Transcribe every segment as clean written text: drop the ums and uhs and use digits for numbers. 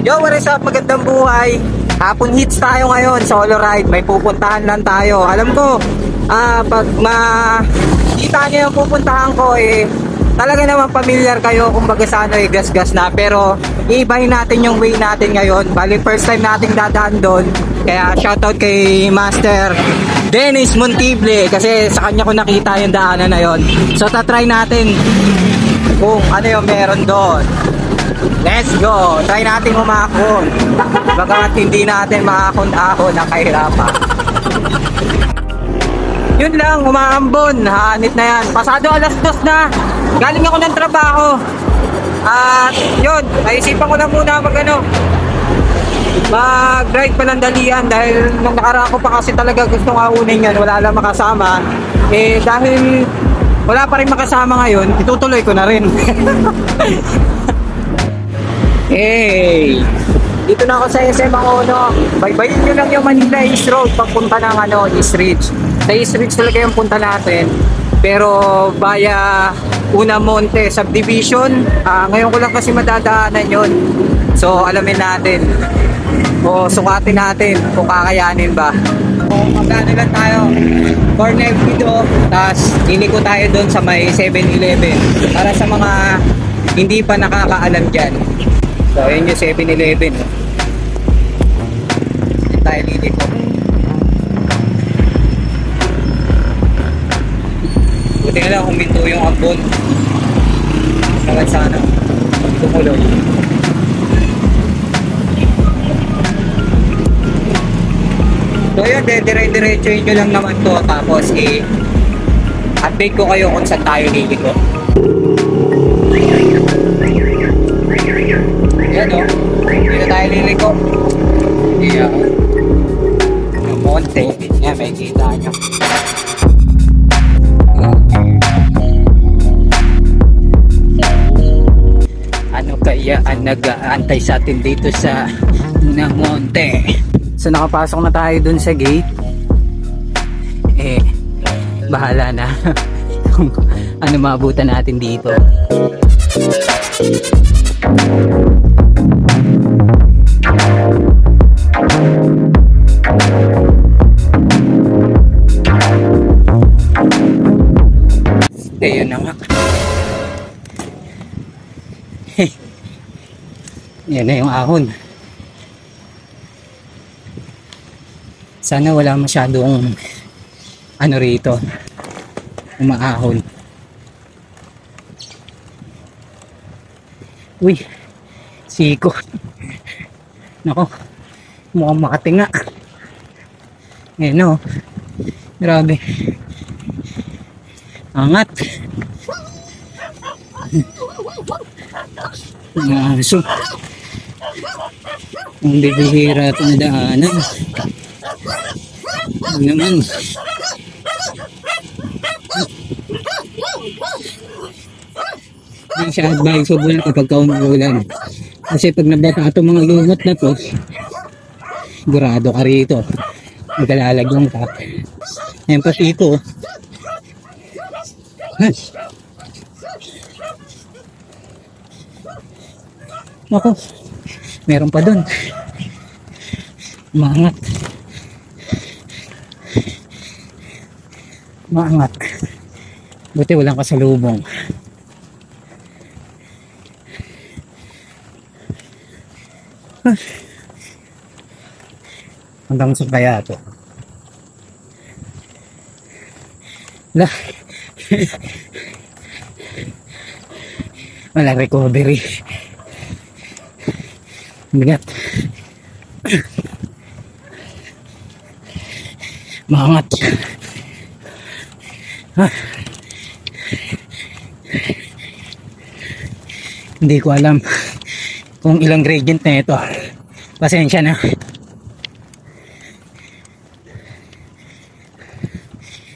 Yo, what is up? Magandang buhay. Hapon hits tayo ngayon, solo ride. May pupuntahan lang tayo. Alam ko, pag makita niyo yung pupuntahan ko, talaga naman familiar kayo kung baga sa ano, gas-gas na. Pero iibahin natin yung way natin ngayon. Bali, first time nating dadaan doon. Kaya shoutout kay Master Dennis Montible, kasi sa kanya ko nakita yung daanan na yon. So tatry natin kung ano yung meron doon. Let's go! Try natin umakon. Bagamat hindi natin makakon-akon ang kahirapan. Yun lang, umaambon. Hanit na yan. Pasado 2:00 na. Galing ako ng trabaho. At yun, naisipan ko lang muna mag-ride pa ng dalian. Dahil nung nakaraan ko pa kasi talaga gustong aunin yan. Wala lang makasama. Dahil wala pa rin makasama ngayon, itutuloy ko na rin. Hey, dito na ako sa SM Angono. Baybayin nyo lang yung Manila East Road pagpunta ng East Ridge. Sa East Ridge talaga yung punta natin, pero via Unamonte Subdivision. Ngayon ko lang kasi madadaanan yun. So alamin natin o sukatin natin kung kakayanin ba. Magkano lang tayo, corner video, tapos iliko tayo doon sa may 7-Eleven para sa mga hindi pa nakakaalam dyan. So, yun yung 7-Eleven. Tayo liliko. Buti na lang huminto yung ambon. Naman sana tumuloy. So yun, dire-diretso nyo lang naman to. Tapos update ko kayo kung saan tayo liliko. Yan o, dito tayo liliko. Yan, monte. Yan, may kita nyo. Ano kaya ang nag-aantay sa atin dito sa monte? So nakapasok na tayo dun sa gate. Bahala na kung ano maabutan natin dito. Yun na nga. Yan na yung ahon. Sana wala masyadong rito, umaahon. Uy, siko. Nako, mukhang makatinga. Ngayon o, grabe. Angat. So, ang bibihira ito na daanan. Ano naman. Hindi siya advisable kapag umuulan. Kasi pag nabasa ito mga lumot na to, sigurado ka rito. Magkalalagyan ka. Ayan pa siko. Ako, meron pa dun. Maangat. Maangat. Buti walang kasalubong. Hanggang sa kaya ito. Wala. Walang recovery. Bigat. Maangat. Hindi ko alam kung ilang gradient na ito. Pasensya na.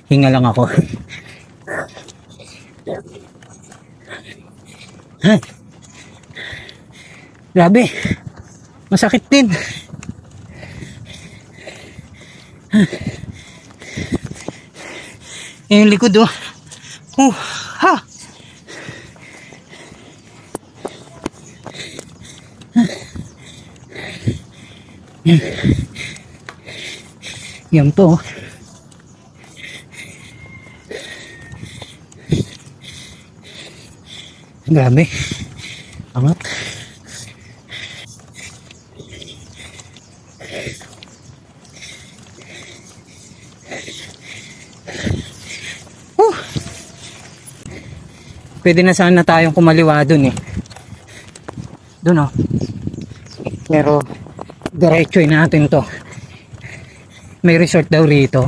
Hinga lang ako. Grabe. Masakit din. Yung likod oh. Ha. Yan po. Grabe. Angat. Pwede na sana tayong kumaliwa dun eh. Dun oh. Pero diretsoy natin to. May resort daw rito.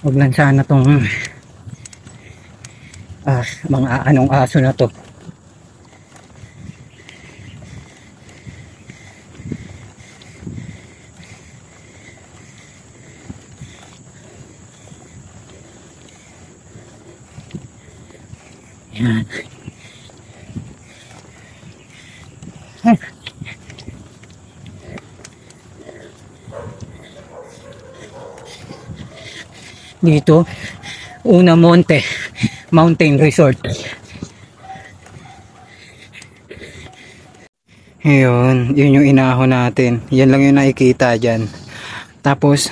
Huwag lang sana tong mga anong aso na to. Yan. Dito, Una Monte Mountain Resort. Yun yung inahon natin. Yan lang yung nakikita dyan. Tapos,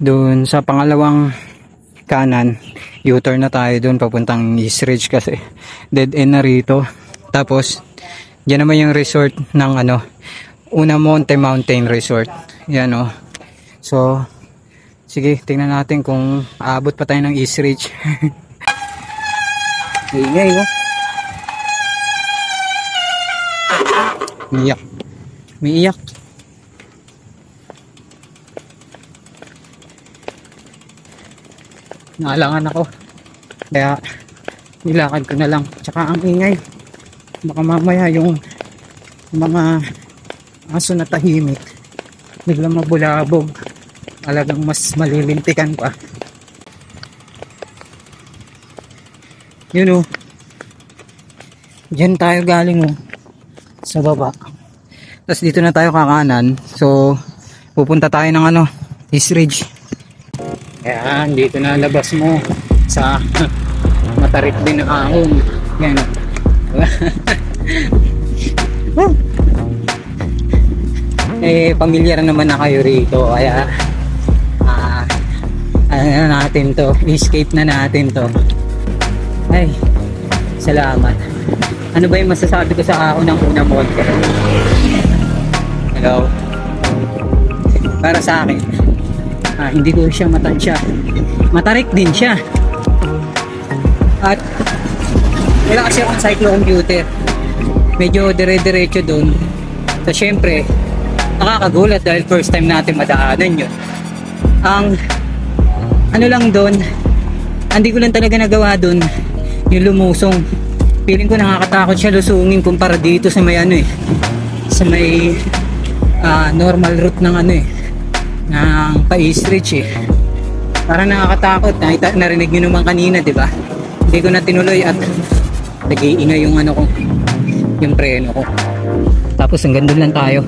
dun sa pangalawang kanan, U-turn na tayo dun papuntang East Ridge kasi dead end na rito. Tapos, dyan naman yung resort ng Una Monte Mountain Resort. Yan o. So, sige, tingnan natin kung aabot pa tayo ng East Ridge. Ingay, no? Umiiyak. Umiiyak. Naalangan ako. Kaya, nilakad ko na lang. Tsaka ang ingay. Baka mamaya yung mga aso na tahimik, biglang mabulabog. Talagang mas malilintikan pa. Yun o. Diyan tayo galing o. Sa baba. Tapos dito na tayo kakanan. So, pupunta tayo ng East Ridge. Ayan, dito na labas mo sa matarik din na ahon. Yan o. Pamilyar naman na kayo rito. Kaya, ano natin to, escape na natin to. Ay, salamat. Ano ba yung masasabi ko sa ahon ng Una Monte? Hello? Para sa akin, hindi ko siya matansya. Matarik din siya. At wala kasi akong cyclo-computer. Medyo dire-diretso dun. So syempre, nakakagulat dahil first time natin madaanan yun. Ang ano lang doon, hindi ko lang talaga nagawa doon yung lumusong. Feeling ko nakakatakot siya lusungin kumpara dito sa may sa may normal route ng ng pa-East Ridge eh. Parang nakakatakot. Narinig nyo naman kanina, di ba? Hindi ko na tinuloy at nag-iingay yung yung preno ko. Tapos hanggang doon lang tayo.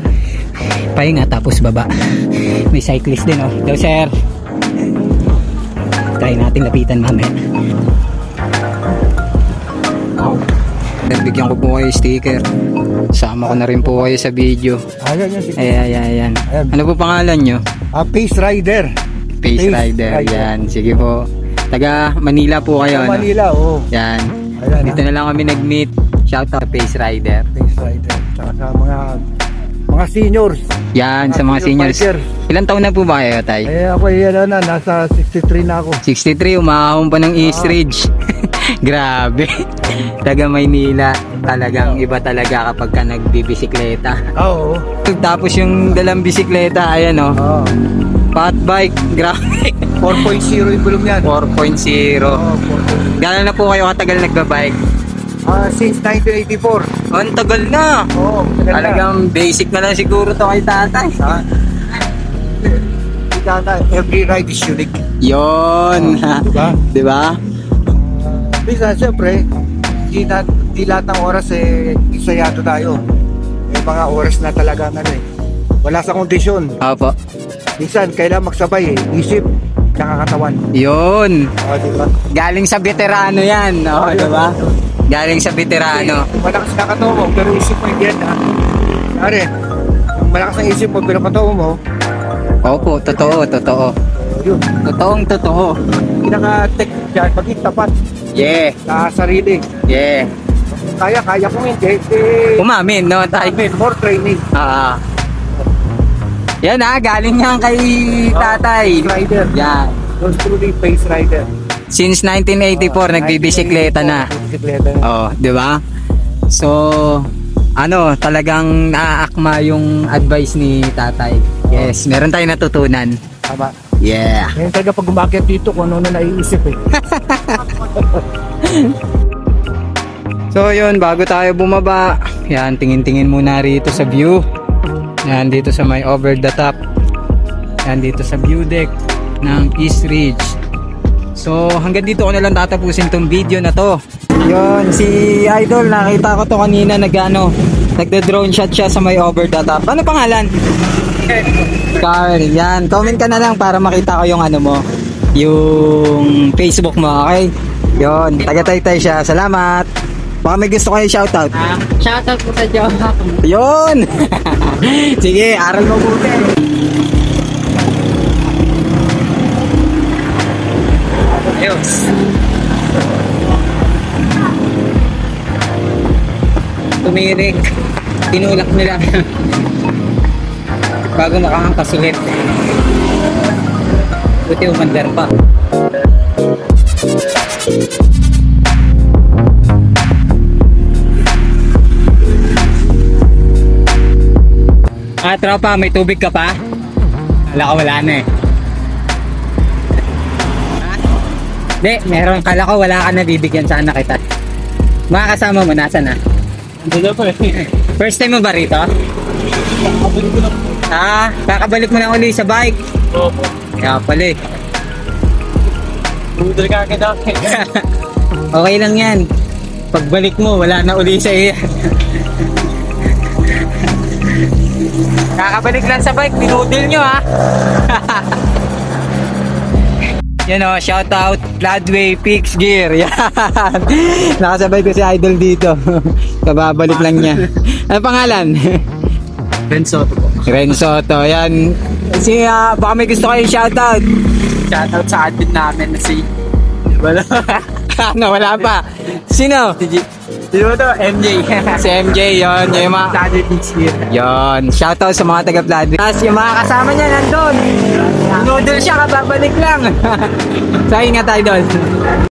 Pahinga tapos baba. May cyclist din oh. Hello sir. Try natin lapitan mamaya. Bigyan ko po kayo sticker. Sama ko na rin po kayo sa video. Ayan. Ano po pangalan nyo? Pace Rider. Pace Rider. Yan. Sige po. Taga Manila po kayo. Manila, oh. Yan. Dito na lang kami nag-meet. Shout out Pace Rider. Pace Rider. Tsaka sa mga seniors. Yan, sa mga seniors. Ilan taon na po ba kayo, Tay? Ako nasa 63 na ako. 63, umahon pa ng East Ridge. Grabe. Taga Maynila. Talagang iba talaga kapag ka nagbibisikleta. Oo. Tapos yung dalang bisikleta, ayan o. Oh. Fat bike. Grabe. 4.0 yung gulong yan. 4.0. Gano'n na po kayo katagal nagbabike? Since 1984. Ang tagal na. Oo, talagang basic na lang siguro to kay tatay. Every ride is unique. Yun. Diba? Diba? Minsan, siyempre, di lahat ng oras isayado tayo. May mga oras na talaga wala sa kondisyon. Opo. Minsan, kailangan magsabay isip, nakakatawan. Yun. Diba? Galing sa veterano yan. Diba? Galing sa veterano. Malakas nakatawa, pero isip mo hindi yan. Pare, malakas ang isip mo, pero katawan mo, Opo, totoo. yun. Totoo. Pinaka-technique dyan, maging tapat Yeah. sa sarili. Yeah. Kaya kung hindi, Umamin, no, tayo. more training. Yan galing yan kay tatay. Rider. Yan. Those truly face rider. Since 1984, nagbibisikleta na. Bisikleta na. Oh, di ba? So, talagang naaakma yung advice ni tatay. Yes, meron tayong natutunan. Tama. Yeah. Ngayon talaga pag umakyat dito, kung ano naiisip eh. So yun, bago tayo bumaba, yan, tingin-tingin muna rito sa view. Yan, dito sa may over the top. Yan, dito sa view deck ng East Ridge. So hanggang dito ko na lang tatapusin tong video na to. Yun, si Idol, nakita ko to kanina nagda-drone shot siya sa may over the top. Ano pangalan? Carl, yan. Comment ka na lang para makita ko yung yung Facebook mo, okay? Yun, taga-Taytay siya. Salamat. Baka may gusto kayo shoutout. Shoutout po sa jowa ko. Yun! Sige, aral mo buti. Ayos. Tumirik. Tinulak nila. Bago makahangkas ulit. Buti umandar pa. Tropa, may tubig ka pa? Kala ko wala na eh. Hindi, meron. Kala ko wala ka na, bibigyan sana kita. Mga kasama mo, nasa na? Andun po eh. First time mo ba rito? Kakabalik ko na po. Kakabalik mo na uli sa bike. Opo. Kaya pala eh. Budol ka agad ako eh. Okay lang yan. Pagbalik mo, wala na uli sa iyo. Kakabalik lang sa bike, binudil nyo ha. Yan o, shout out Gladway Fix Gear. Yan. Nakasabay ko si Idol dito. Kababalik lang niya. Ano pangalan? Renzo po. Rensoto. Yan. Baka may gusto kayo shout out. Shoutout sa admin namin na si... Wala. Wala pa. Sino? Sino to? MJ. Si MJ, yon. Yung mga... Daddy Beach here. Yon. Shoutout sa mga taga-Vladway. Tapos yung mga kasama niya nandun. Noodle siya, kababalik lang. So, ingat tayo doon.